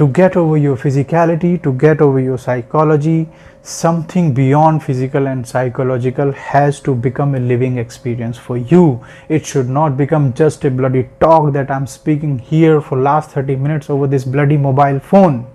To get over your physicality, to get over your psychology, something beyond physical and psychological has to become a living experience for you. It should not become just a bloody talk that I'm speaking here for last 30 minutes over this bloody mobile phone.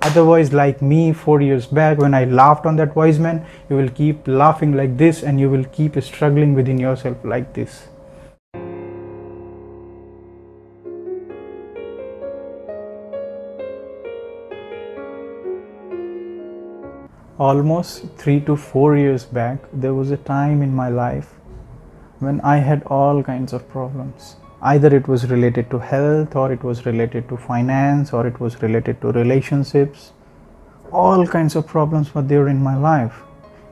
Otherwise, like me 4 years back when I laughed on that voice man, you will keep laughing like this and you will keep struggling within yourself like this. Almost 3 to 4 years back, there was a time in my life when I had all kinds of problems. Either it was related to health, or it was related to finance, or it was related to relationships. All kinds of problems were there in my life.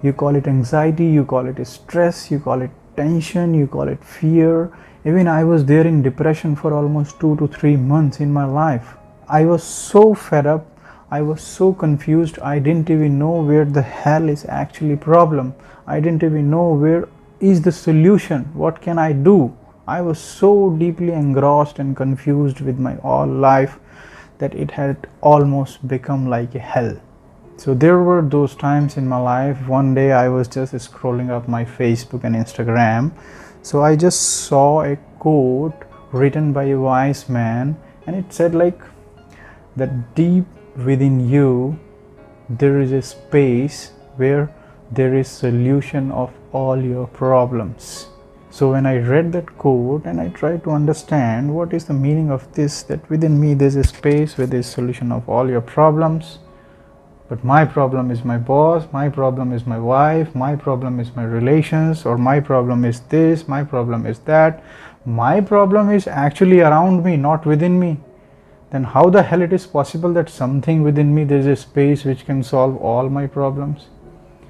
You call it anxiety, you call it stress, you call it tension, you call it fear. Even I was there in depression for almost 2 to 3 months in my life. I was so fed up. I was so confused. I didn't even know where the hell is actually problem. I didn't even know where is the solution. What can I do? I was so deeply engrossed and confused with my all life that it had almost become like a hell. So there were those times in my life. One day I was just scrolling up my Facebook and Instagram. So I just saw a quote written by a wise man, and it said like that deep within you there is a space where there is solution of all your problems. So when I read that quote and I tried to understand what is the meaning of this, that within me there's a space where there's solution of all your problems, but my problem is my boss, my problem is my wife, my problem is my relations, or my problem is this, my problem is that, my problem is actually around me, not within me, then how the hell it is possible that something within me there's a space which can solve all my problems?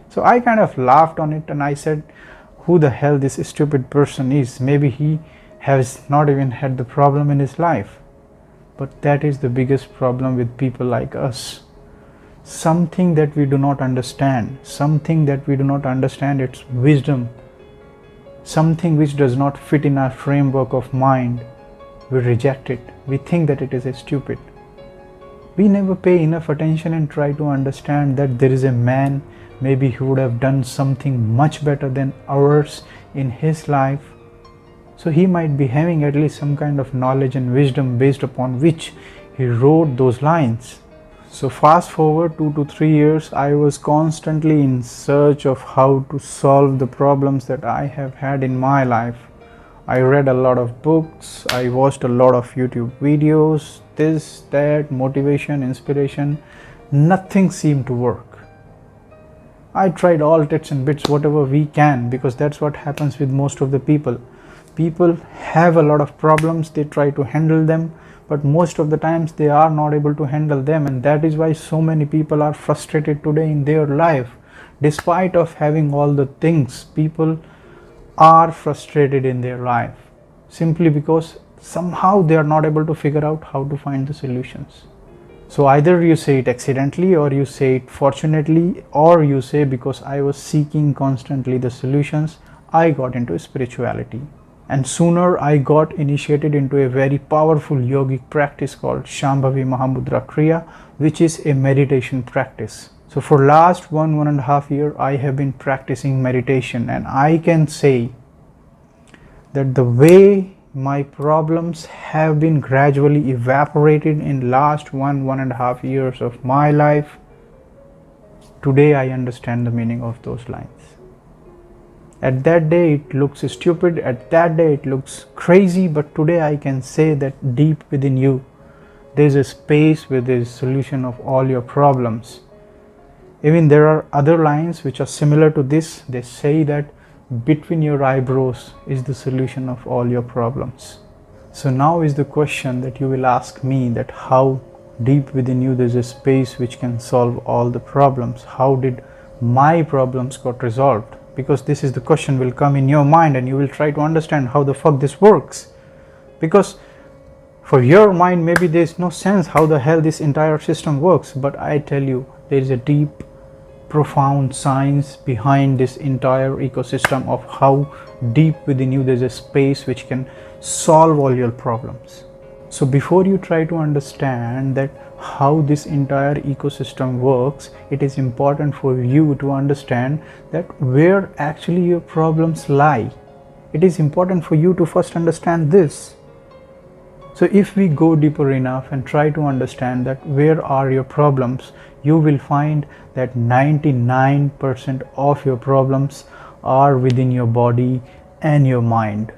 So I kind of laughed on it and I said, who the hell this stupid person is? Maybe he has not even had the problem in his life. But that is the biggest problem with people like us. Something that we do not understand, its wisdom, something which does not fit in our framework of mind, we reject it. We think that it is stupid. We never pay enough attention and try to understand that there is a man, maybe he would have done something much better than ours in his life. So he might be having at least some kind of knowledge and wisdom based upon which he wrote those lines. So fast forward 2 to 3 years, I was constantly in search of how to solve the problems that I have had in my life. I read a lot of books, I watched a lot of YouTube videos, this, that, motivation, inspiration. Nothing seemed to work. I tried all tips and bits, whatever we can, because that's what happens with most of the people. People have a lot of problems, they try to handle them, but most of the times they are not able to handle them, and that is why so many people are frustrated today in their life. Despite of having all the things, people are frustrated in their life simply because somehow they are not able to figure out how to find the solutions. So either you say it accidentally, or you say it fortunately, or you say because I was seeking constantly the solutions, I got into spirituality. And sooner I got initiated into a very powerful yogic practice called Shambhavi Mahamudra Kriya, which is a meditation practice. So for last 1.5 years, I have been practicing meditation, and I can say that the way my problems have been gradually evaporated in last 1.5 years of my life, today I understand the meaning of those lines. At that day it looks stupid, at that day it looks crazy, but today I can say that deep within you there is a space where there is solution of all your problems. Even there are other lines which are similar to this. They say that between your eyebrows is the solution of all your problems. So now is the question that you will ask me, that how deep within you there is a space which can solve all the problems. How did my problems got resolved? Because this is the question will come in your mind, and you will try to understand how the fuck this works. Because for your mind maybe there is no sense how the hell this entire system works, but I tell you there is a deep, profound science behind this entire ecosystem of how deep within you there is a space which can solve all your problems. So before you try to understand that how this entire ecosystem works, it is important for you to understand that where actually your problems lie. It is important for you to first understand this. So if we go deeper enough and try to understand that where are your problems, you will find that 99% of your problems are within your body and your mind.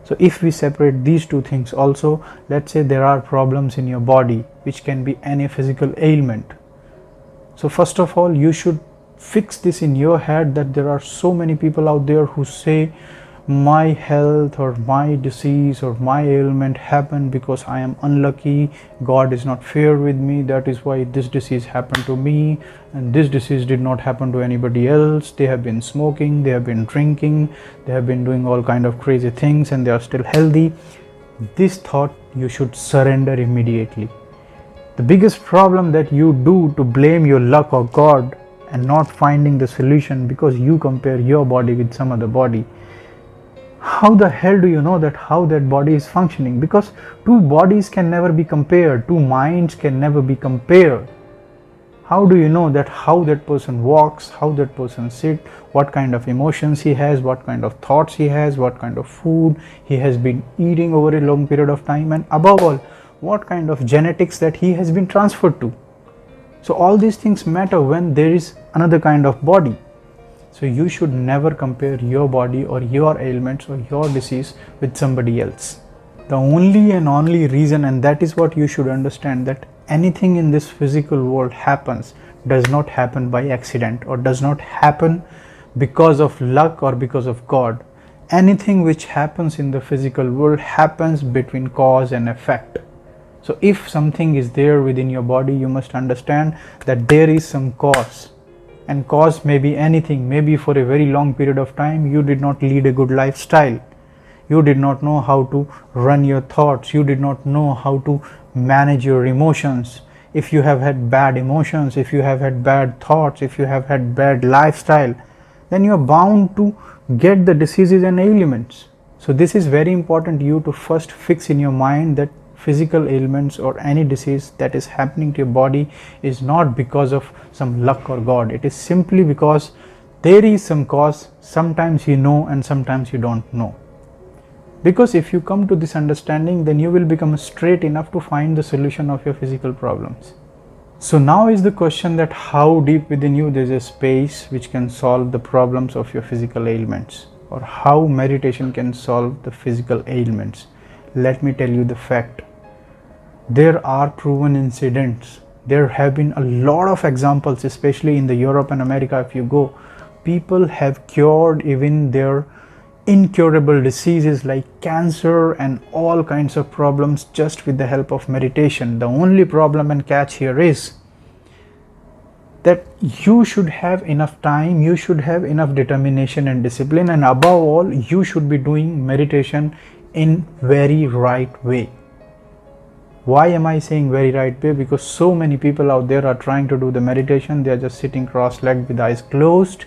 So if we separate these two things also, let's say there are problems in your body, which can be any physical ailment. So first of all, you should fix this in your head that there are so many people out there who say my health or my disease or my ailment happened because I am unlucky, God is not fair with me, that is why this disease happened to me, and this disease did not happen to anybody else. They have been smoking, they have been drinking, they have been doing all kind of crazy things and they are still healthy. This thought you should surrender immediately. The biggest problem that you do to blame your luck or God and not finding the solution because you compare your body with some other body. How the hell do you know that how that body is functioning? Because two bodies can never be compared, two minds can never be compared. How do you know that how that person walks, how that person sits, what kind of emotions he has, what kind of thoughts he has, what kind of food he has been eating over a long period of time, and above all, what kind of genetics that he has been transferred to? So all these things matter when there is another kind of body. So you should never compare your body or your ailments or your disease with somebody else. The only reason, and that is what you should understand, that anything in this physical world happens does not happen by accident or does not happen because of luck or because of God. Anything which happens in the physical world happens between cause and effect. So if something is there within your body, you must understand that there is some cause. And cause may be anything. Maybe for a very long period of time you did not lead a good lifestyle, you did not know how to run your thoughts, you did not know how to manage your emotions. If you have had bad emotions, if you have had bad thoughts, if you have had bad lifestyle, then you are bound to get the diseases and ailments. So this is very important you to first fix in your mind that physical ailments or any disease that is happening to your body is not because of some luck or God. It is simply because there is some cause. Sometimes you know and sometimes you don't know. Because if you come to this understanding, then you will become straight enough to find the solution of your physical problems. So now is the question that how deep within you there is a space which can solve the problems of your physical ailments, or how meditation can solve the physical ailments. Let me tell you the fact. There are proven incidents. There have been a lot of examples, especially in the Europe and America. If you go, people have cured even their incurable diseases like cancer and all kinds of problems just with the help of meditation. The only problem and catch here is that you should have enough time, you should have enough determination and discipline, and above all, you should be doing meditation in very right way. Why am I saying very right way? Because so many people out there are trying to do the meditation. They are just sitting cross-legged with eyes closed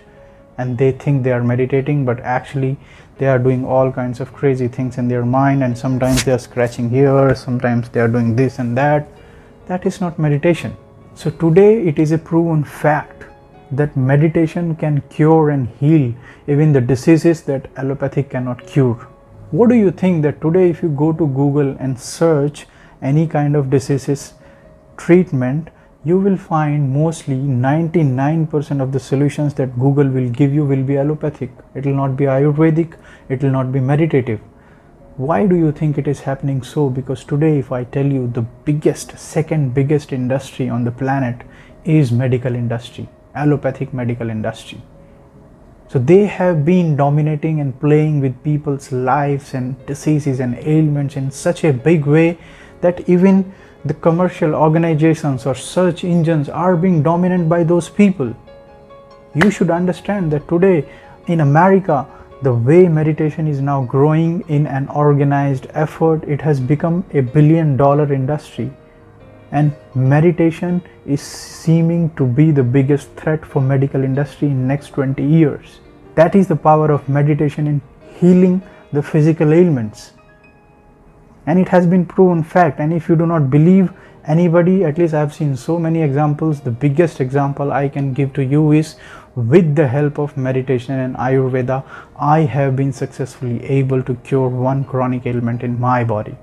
and they think they are meditating, but actually they are doing all kinds of crazy things in their mind, and sometimes they are scratching here, sometimes they are doing this and that. That is not meditation. So today it is a proven fact that meditation can cure and heal even the diseases that allopathic cannot cure. What do you think that today if you go to Google and search any kind of diseases treatment, you will find mostly 99% of the solutions that Google will give you will be allopathic. It will not be Ayurvedic, it will not be meditative. Why do you think it is happening so? Because today if I tell you the second biggest industry on the planet is medical industry, allopathic medical industry. So they have been dominating and playing with people's lives and diseases and ailments in such a big way that even the commercial organizations or search engines are being dominated by those people. You should understand that today in America, the way meditation is now growing in an organized effort, it has become $1 billion industry. And meditation is seeming to be the biggest threat for medical industry in next 20 years. That is the power of meditation in healing the physical ailments. And it has been proven fact, and if you do not believe Anybody, at least I've seen so many examples. The biggest example I can give to you is with the help of meditation and Ayurveda, I have been successfully able to cure one chronic ailment in my body.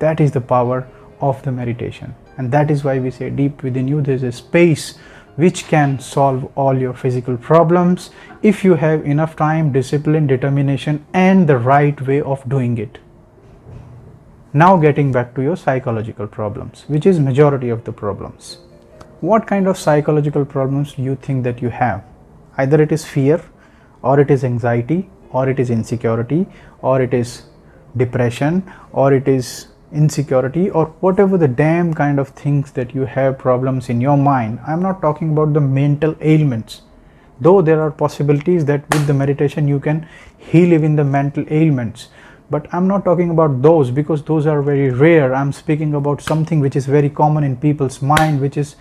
That is the power of the meditation. And that is why we say deep within you there is a space which can solve all your physical problems if you have enough time, discipline, determination, and the right way of doing it. Now getting back to your psychological problems, which is majority of the problems. What kind of psychological problems do you think that you have? Either it is fear, or it is anxiety, or it is insecurity, or it is depression, or it is insecurity, or whatever the damn kind of things that you have problems in your mind. I'm not talking about the mental ailments, though there are possibilities that with the meditation you can heal even the mental ailments. But I'm not talking about those because those are very rare. I'm speaking about something which is very common in people's mind, which is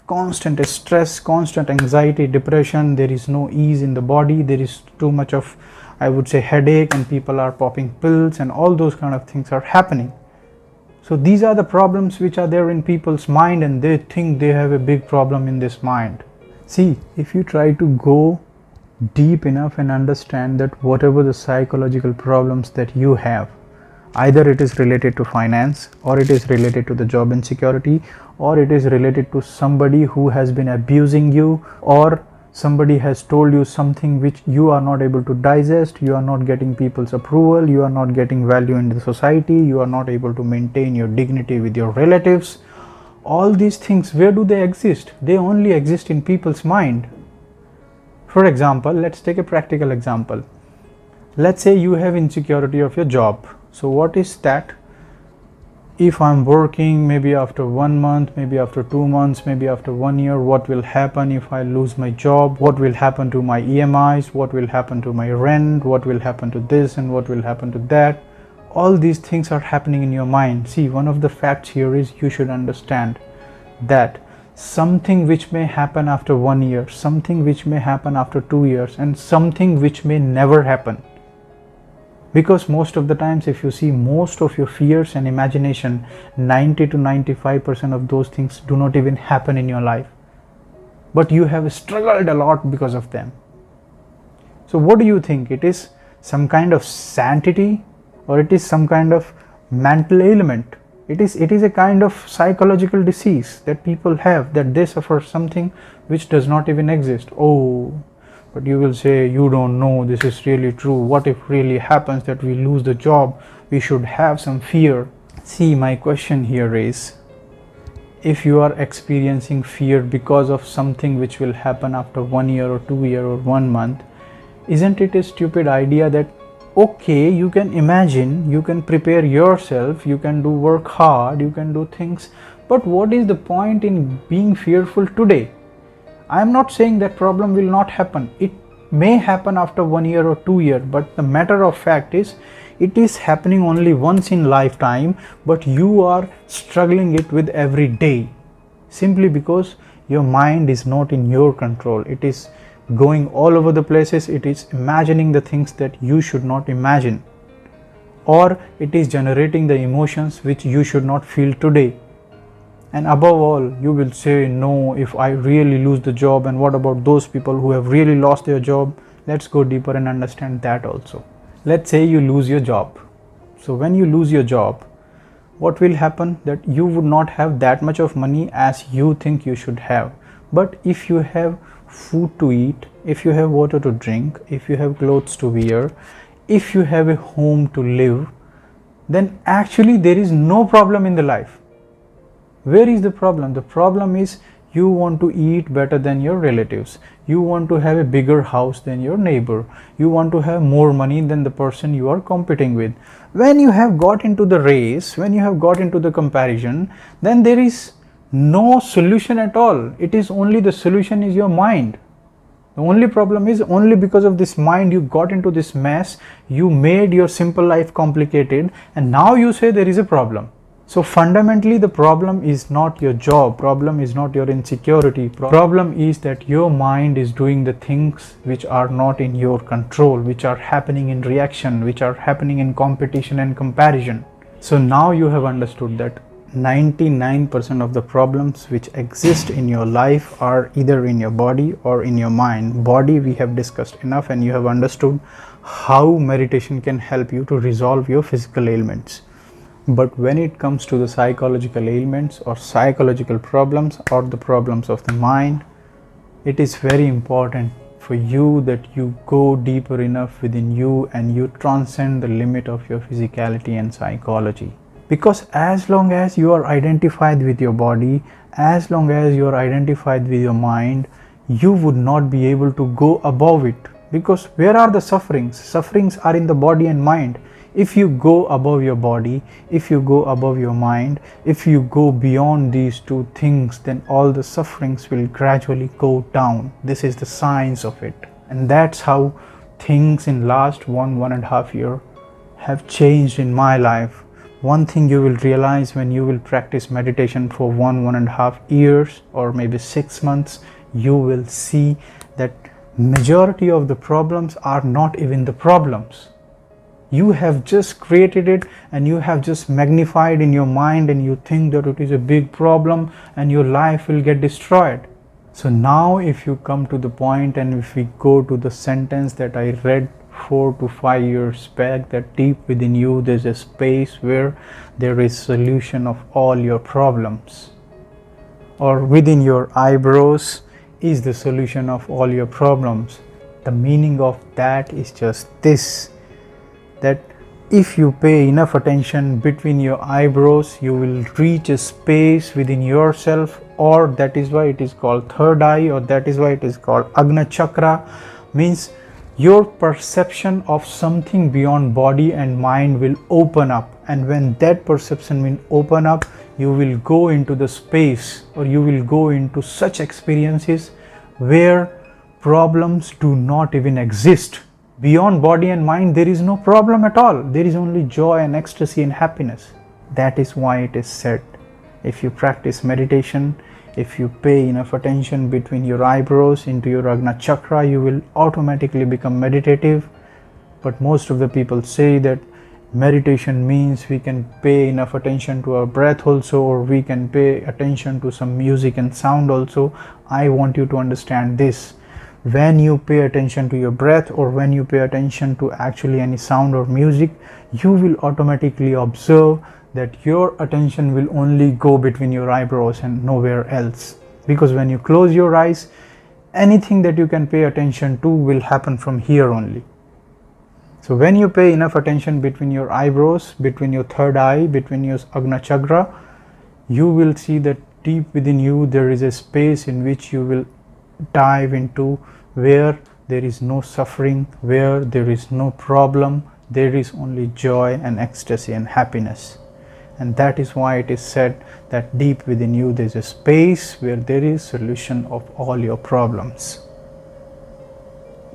constant stress, constant anxiety, depression. There is no ease in the body. There is too much of, I would say, headache, and people are popping pills and all those kind of things are happening. So these are the problems which are there in people's mind, and they think they have a big problem in this mind. See, if you try to go deep enough and understand that whatever the psychological problems that you have, either it is related to finance, or it is related to the job insecurity, or it is related to somebody who has been abusing you, or somebody has told you something which you are not able to digest, you are not getting people's approval, you are not getting value in the society, you are not able to maintain your dignity with your relatives. All these things, where do they exist? They only exist in people's mind. For example, let's take a practical example. Let's say you have insecurity of your job. So what is that? If I'm working, maybe after 1 month, maybe after 2 months, maybe after 1 year, what will happen if I lose my job? What will happen to my EMIs? What will happen to my rent? What will happen to this and what will happen to that? All these things are happening in your mind. See, one of the facts here is you should understand that something which may happen after 1 year, something which may happen after 2 years, and something which may never happen. Because most of the times, if you see most of your fears and imagination, 90 to 95% of those things do not even happen in your life. But you have struggled a lot because of them. So what do you think? It is some kind of sanctity, or it is some kind of mental ailment? It is a kind of psychological disease that people have, that they suffer something which does not even exist. Oh, but you will say, you don't know, this is really true. What if really happens that we lose the job? We should have some fear. See, my question here is, if you are experiencing fear because of something which will happen after 1 year or 2 years or 1 month, isn't it a stupid idea that okay, you can imagine, you can prepare yourself, you can do work hard, you can do things, but what is the point in being fearful today? I am not saying that problem will not happen. It may happen after 1 year or 2 years, but the matter of fact is, it is happening only once in lifetime, but you are struggling it with every day, simply because your mind is not in your control. It is going all over the places. It is imagining the things that you should not imagine, or it is generating the emotions which you should not feel today. And above all, you will say, no, if I really lose the job, and what about those people who have really lost their job? Let's go deeper and understand that also. Let's say you lose your job. So when you lose your job, what will happen? That you would not have that much of money as you think you should have. But if you have food to eat, if you have water to drink, if you have clothes to wear, if you have a home to live, then actually there is no problem in the life. Where is the problem? The problem is you want to eat better than your relatives. You want to have a bigger house than your neighbor. You want to have more money than the person you are competing with. When you have got into the race, when you have got into the comparison, then there is no solution at all. It is only the solution is your mind. The only problem is, only because of this mind you got into this mess, you made your simple life complicated, and now you say there is a problem. So fundamentally the problem is not your job, problem is not your insecurity, problem is that your mind is doing the things which are not in your control, which are happening in reaction, which are happening in competition and comparison. So now you have understood that 99% of the problems which exist in your life are either in your body or in your mind. Body we have discussed enough, and you have understood how meditation can help you to resolve your physical ailments. But when it comes to the psychological ailments or psychological problems or the problems of the mind, it is very important for you that you go deeper enough within you and you transcend the limit of your physicality and psychology. Because as long as you are identified with your body, as long as you are identified with your mind, you would not be able to go above it. Because where are the sufferings? Sufferings are in the body and mind. If you go above your body, if you go above your mind, if you go beyond these two things, then all the sufferings will gradually go down. This is the science of it. And that's how things in last 1.5 years have changed in my life. One thing you will realize when you will practice meditation for 1.5 years or maybe 6 months, you will see that majority of the problems are not even the problems. You have just created it and you have just magnified in your mind, and you think that it is a big problem and your life will get destroyed. So now if you come to the point, and if we go to the sentence that I read 4 to 5 years back, that deep within you there's a space where there is solution of all your problems, or within your eyebrows is the solution of all your problems. The meaning of that is just this, that if you pay enough attention between your eyebrows, you will reach a space within yourself, or that is why it is called third eye, or that is why it is called Agna Chakra. Means your perception of something beyond body and mind will open up, and when that perception will open up, you will go into the space, or you will go into such experiences where problems do not even exist. Beyond body and mind, there is no problem at all. There is only joy and ecstasy and happiness. That is why it is said, if you practice meditation, if you pay enough attention between your eyebrows into your Agna Chakra, you will automatically become meditative. But most of the people say that meditation means we can pay enough attention to our breath also, or we can pay attention to some music and sound also. I want you to understand this. When you pay attention to your breath, or when you pay attention to actually any sound or music, you will automatically observe that your attention will only go between your eyebrows and nowhere else. Because when you close your eyes, anything that you can pay attention to will happen from here only. So when you pay enough attention between your eyebrows, between your third eye, between your Agna Chakra, you will see that deep within you there is a space in which you will dive into, where there is no suffering, where there is no problem, there is only joy and ecstasy and happiness. And that is why it is said that deep within you there is a space where there is solution of all your problems.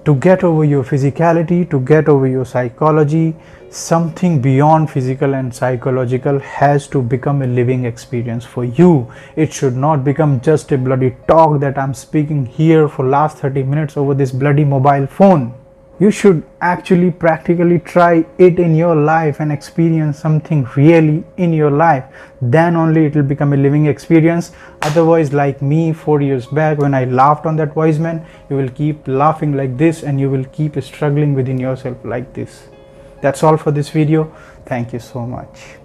To get over your physicality, to get over your psychology, something beyond physical and psychological has to become a living experience for you. It should not become just a bloody talk that I'm speaking here for last 30 minutes over this bloody mobile phone. You should actually practically try it in your life and experience something really in your life. Then only it will become a living experience. Otherwise, like me 4 years back when I laughed on that voice man, you will keep laughing like this and you will keep struggling within yourself like this. That's all for this video. Thank you so much.